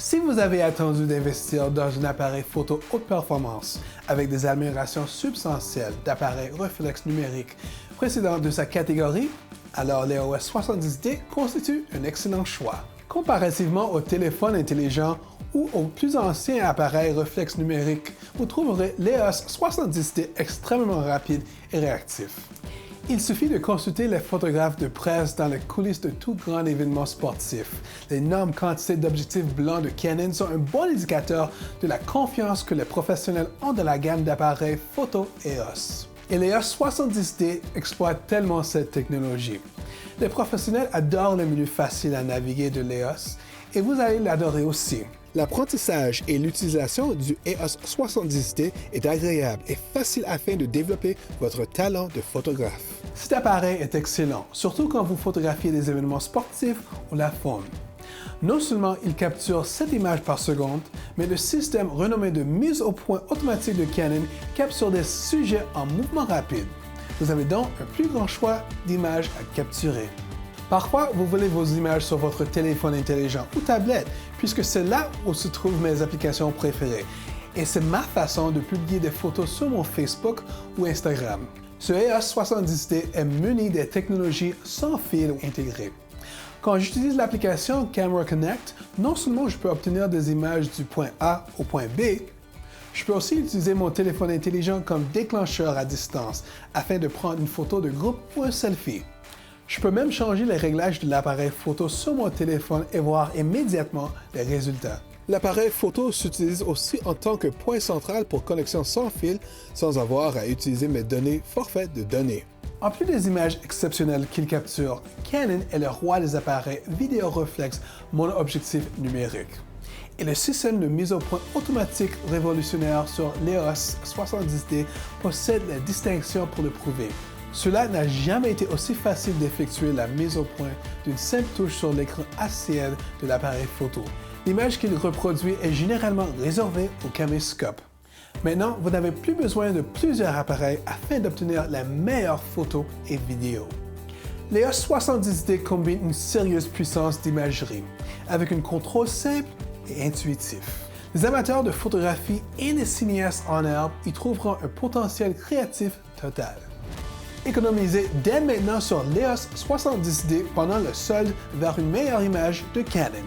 Si vous avez attendu d'investir dans un appareil photo haute performance avec des améliorations substantielles d'appareils réflexes numériques précédents de sa catégorie, alors l'EOS 70D constitue un excellent choix. Comparativement aux téléphones intelligents ou aux plus anciens appareils réflexes numériques, vous trouverez l'EOS 70D extrêmement rapide et réactif. Il suffit de consulter les photographes de presse dans les coulisses de tout grand événement sportif. L'énorme quantité d'objectifs blancs de Canon sont un bon indicateur de la confiance que les professionnels ont dans la gamme d'appareils photo EOS. Et l'EOS 70D exploite tellement cette technologie. Les professionnels adorent le menu facile à naviguer de l'EOS et vous allez l'adorer aussi. L'apprentissage et l'utilisation du EOS 70D est agréable et facile afin de développer votre talent de photographe. Cet appareil est excellent, surtout quand vous photographiez des événements sportifs ou la faune. Non seulement il capture 7 images par seconde, mais le système renommé de mise au point automatique de Canon capture des sujets en mouvement rapide. Vous avez donc un plus grand choix d'images à capturer. Parfois, vous voulez vos images sur votre téléphone intelligent ou tablette, puisque c'est là où se trouvent mes applications préférées. Et c'est ma façon de publier des photos sur mon Facebook ou Instagram. Ce EOS 70D est muni des technologies sans fil intégrées. Quand j'utilise l'application Camera Connect, non seulement je peux obtenir des images du point A au point B, je peux aussi utiliser mon téléphone intelligent comme déclencheur à distance afin de prendre une photo de groupe ou un selfie. Je peux même changer les réglages de l'appareil photo sur mon téléphone et voir immédiatement les résultats. L'appareil photo s'utilise aussi en tant que point central pour connexion sans fil sans avoir à utiliser mes données forfait de données. En plus des images exceptionnelles qu'il capture, Canon est le roi des appareils vidéo réflexe mono-objectif numérique. Et le système de mise au point automatique révolutionnaire sur l'EOS 70D possède la distinction pour le prouver. Cela n'a jamais été aussi facile d'effectuer la mise au point d'une simple touche sur l'écran ACL de l'appareil photo. L'image qu'il reproduit est généralement réservée au caméscope. Maintenant, vous n'avez plus besoin de plusieurs appareils afin d'obtenir la meilleure photo et vidéo. L'EOS 70D combine une sérieuse puissance d'imagerie avec un contrôle simple et intuitif. Les amateurs de photographie et les cinéastes en herbe y trouveront un potentiel créatif total. Économisez dès maintenant sur l'EOS 70D pendant le solde vers une meilleure image de Canon.